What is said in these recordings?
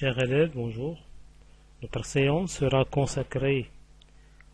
Chers élèves, bonjour. Notre séance sera consacrée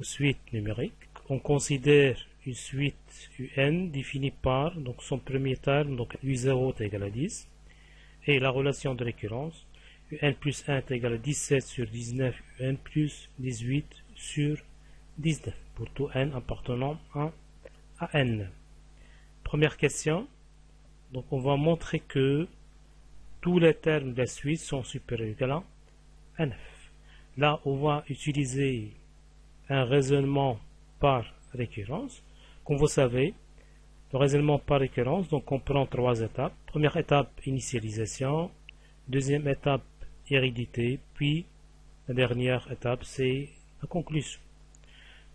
aux suites numériques. On considère une suite UN définie par donc son premier terme, donc U0 est égal à 10, et la relation de récurrence UN plus 1 est égal à 17 sur 19, UN plus 18 sur 19, pour tout N appartenant à N. Première question, donc on va montrer que tous les termes de la suite sont supérieurs ou égal à 9. Là, on va utiliser un raisonnement par récurrence. Comme vous savez, le raisonnement par récurrence donc comprend trois étapes. Première étape, initialisation. Deuxième étape, hérédité. Puis, la dernière étape, c'est la conclusion.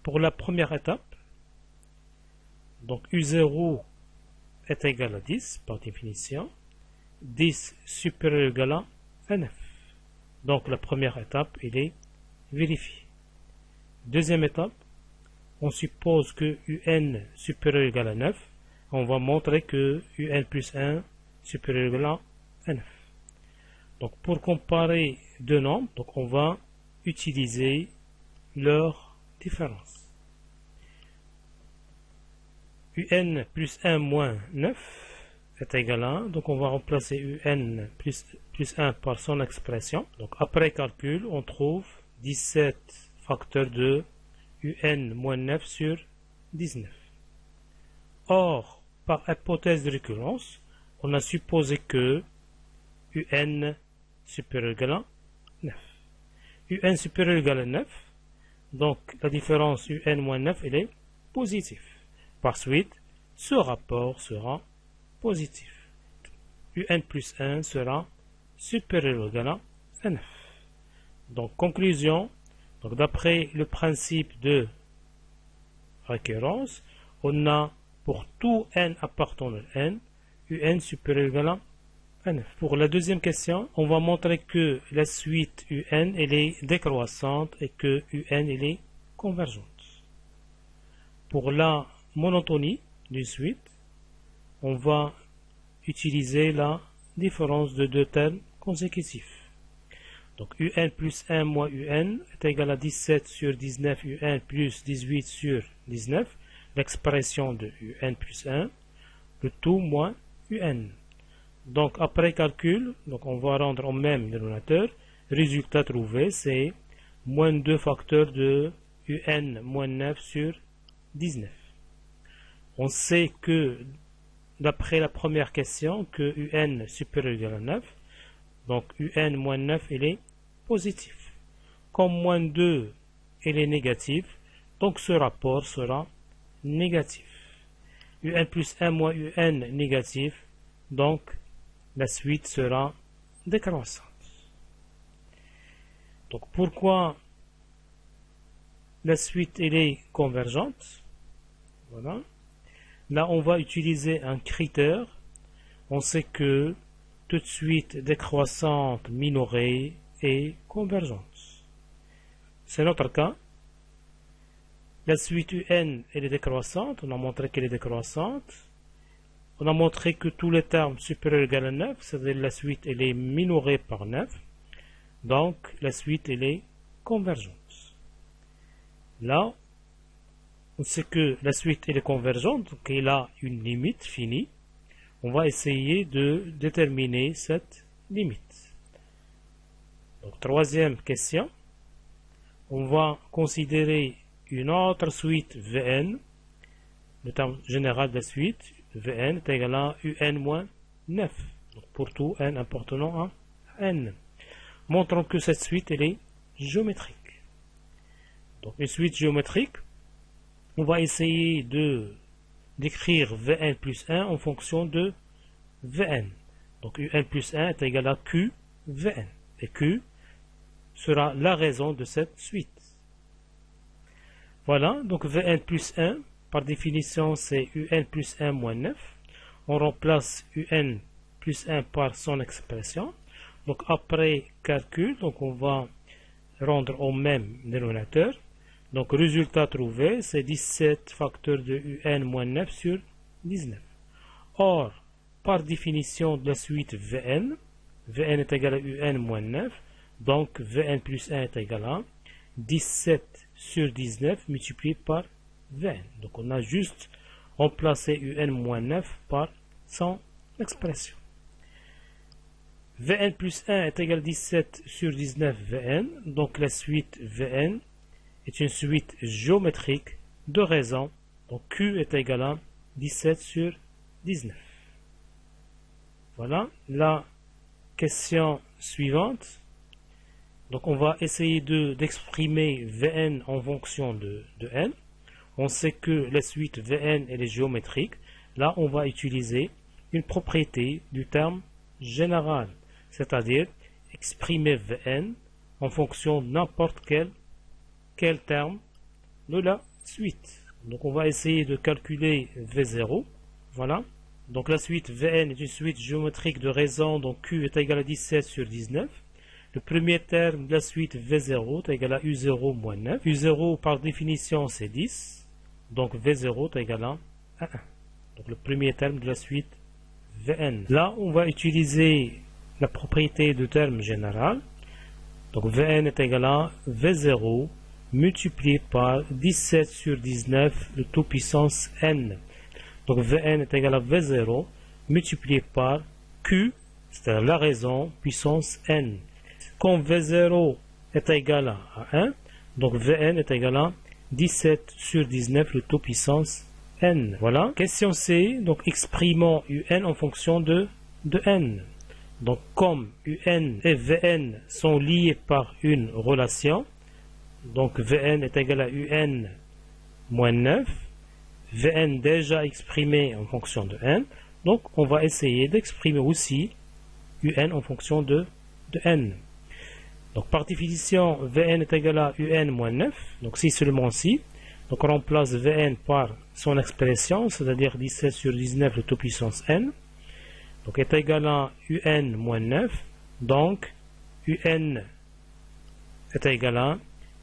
Pour la première étape, donc U0 est égal à 10 par définition. 10 supérieur ou égal à 9. Donc la première étape, elle est vérifiée. Deuxième étape, on suppose que UN supérieur ou égal à 9. On va montrer que UN plus 1 supérieur ou égal à 9. Donc pour comparer deux nombres, donc on va utiliser leur différence. UN plus 1 moins 9 est égal à 1, donc on va remplacer UN plus 1 par son expression. Donc après calcul, on trouve 17 facteur de UN moins 9 sur 19. Or, par hypothèse de récurrence, on a supposé que UN supérieur ou égal à 9. UN supérieur ou égal à 9, donc la différence UN moins 9, elle est positive. Par suite, ce rapport sera positif. UN plus 1 sera supérieur ou égal à 9. Donc, conclusion, donc d'après le principe de récurrence, on a pour tout n appartenant à n, UN supérieur ou égal à 9. Pour la deuxième question, on va montrer que la suite UN elle est décroissante et que UN elle est convergente. Pour la monotonie d'une suite, on va utiliser la différence de deux termes consécutifs. Donc UN plus 1 moins UN est égal à 17 sur 19 UN plus 18 sur 19, l'expression de UN plus 1, le tout moins UN. Donc après calcul, donc on va rendre au même dénominateur, résultat trouvé c'est moins 2 facteurs de UN moins 9 sur 19. On sait que d'après la première question que UN supérieur ou égal à 9, donc UN moins 9 il est positif. Comme moins 2 il est négatif, donc ce rapport sera négatif. UN plus 1 moins UN négatif, donc la suite sera décroissante. Donc pourquoi la suite elle est convergente? Voilà. Là, on va utiliser un critère. On sait que toute suite décroissante, minorée et convergente. C'est notre cas. La suite UN, elle est décroissante. On a montré qu'elle est décroissante. On a montré que tous les termes supérieurs ou égal à 9, c'est-à-dire la suite, elle est minorée par 9. Donc, la suite, elle est convergente. Là, on sait que la suite elle est convergente, donc elle a une limite finie. On va essayer de déterminer cette limite. Donc, troisième question. On va considérer une autre suite Vn. Le terme général de la suite, Vn est égal à Un moins 9. Donc, pour tout n appartenant à n. Montrons que cette suite elle est géométrique. Donc, une suite géométrique, on va essayer d'écrire Vn plus 1 en fonction de Vn. Donc Un plus 1 est égal à Q Vn. Et Q sera la raison de cette suite. Voilà, donc Vn plus 1, par définition, c'est Un plus 1 moins 9. On remplace Un plus 1 par son expression. Donc après calcul, donc on va rendre au même dénominateur. Donc, résultat trouvé, c'est 17 facteurs de UN moins 9 sur 19. Or, par définition de la suite Vn, Vn est égal à Un moins 9, Donc Vn plus 1 est égal à 17 sur 19 multiplié par Vn. Donc on a juste remplacé Un moins 9 par son expression. Vn plus 1 est égal à 17 sur 19 Vn. Donc la suite Vn est une suite géométrique de raisons. Donc Q est égal à 17 sur 19. Voilà la question suivante. Donc on va essayer d'exprimer Vn en fonction de n. On sait que la suite Vn elle est géométrique. Là on va utiliser une propriété du terme général, c'est-à-dire exprimer Vn en fonction de n'importe quel terme de la suite. Donc on va essayer de calculer V0. Voilà. Donc la suite Vn est une suite géométrique de raison, donc Q est égal à 17 sur 19. Le premier terme de la suite V0 est égal à U0 moins 9. U0 par définition c'est 10. Donc V0 est égal à 1. Donc le premier terme de la suite Vn. Là on va utiliser la propriété de terme général. Donc Vn est égal à V0 multiplié par 17 sur 19 de tout puissance n. Donc Vn est égal à V0 multiplié par Q, c'est-à-dire la raison, puissance n. Quand V0 est égal à 1, donc Vn est égal à 17 sur 19 de tout puissance n. Voilà. Question C, donc exprimons Un en fonction de n. Donc comme Un et Vn sont liés par une relation, donc Vn est égal à Un moins 9, Vn déjà exprimé en fonction de n, donc on va essayer d'exprimer aussi Un en fonction de n. Donc par définition, Vn est égal à Un moins 9, donc si seulement si, donc on remplace Vn par son expression, c'est-à-dire 17 sur 19 de toute puissance n, donc est égal à Un moins 9, donc Un est égal à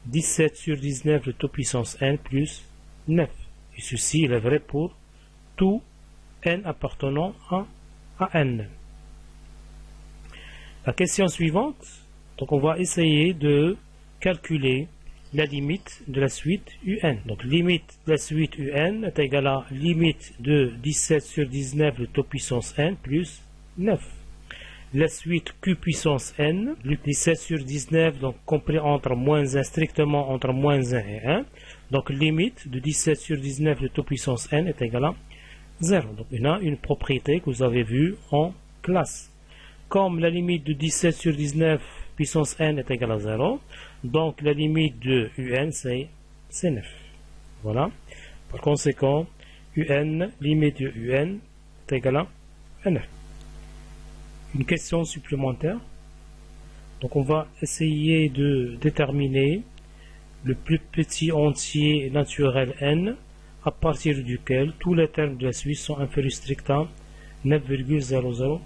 17 sur 19 de toute puissance n plus 9. Et ceci il est vrai pour tout n appartenant à n. La question suivante, donc on va essayer de calculer la limite de la suite Un. Donc limite de la suite Un est égale à limite de 17 sur 19 de toute puissance n plus 9. La suite Q puissance n, 17 sur 19, donc compris entre moins 1, strictement entre moins 1 et 1. Donc limite de 17 sur 19 de toute puissance n est égale à 0. Donc on a une propriété que vous avez vue en classe. Comme la limite de 17 sur 19 puissance n est égale à 0, donc la limite de Un c'est 9. Voilà. Par conséquent, limite de Un est égale à 9. Une question supplémentaire. Donc on va essayer de déterminer le plus petit entier naturel n à partir duquel tous les termes de la suite sont inférieurs strict à 9,001.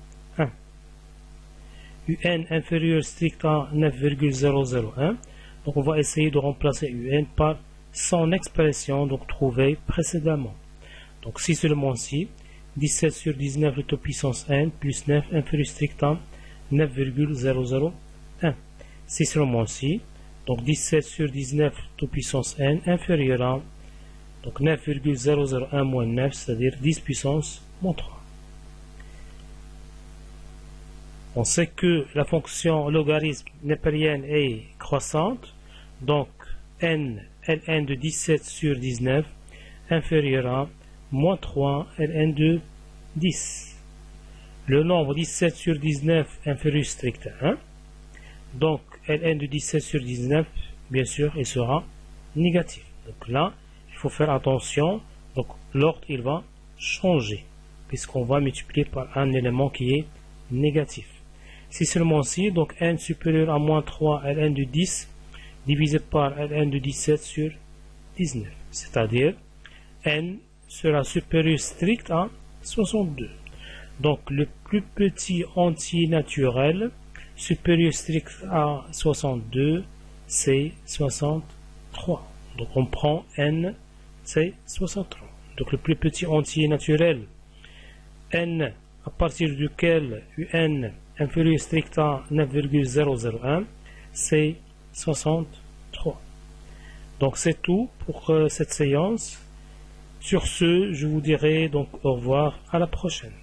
Un inférieur strict à 9,001. Donc on va essayer de remplacer Un par son expression donc trouvée précédemment. Donc si seulement si 17 sur 19 de toute puissance n plus 9 inférieur strict à 9,001. Si seulement si, donc 17 sur 19 de toute puissance n inférieur à donc 9,001 moins 9, c'est-à-dire 10 puissance moins 3. On sait que la fonction logarithme népérienne est croissante, donc n, ln de 17 sur 19 inférieur à moins 3 ln de 10. Le nombre 17 sur 19 inférieur strict à 1. Donc ln de 17 sur 19, bien sûr, il sera négatif. Donc là, il faut faire attention. Donc l'ordre, il va changer, puisqu'on va multiplier par un élément qui est négatif. Si seulement si, donc n supérieur à moins 3 ln de 10 divisé par ln de 17 sur 19. C'est-à-dire n sera supérieur strict à 62. Donc le plus petit entier naturel supérieur strict à 62, c'est 63. Donc on prend n, c'est 63. Donc le plus petit entier naturel, n à partir duquel Un inférieur strict à 9,001, c'est 63. Donc c'est tout pour cette séance. Sur ce, je vous dirai donc au revoir, à la prochaine.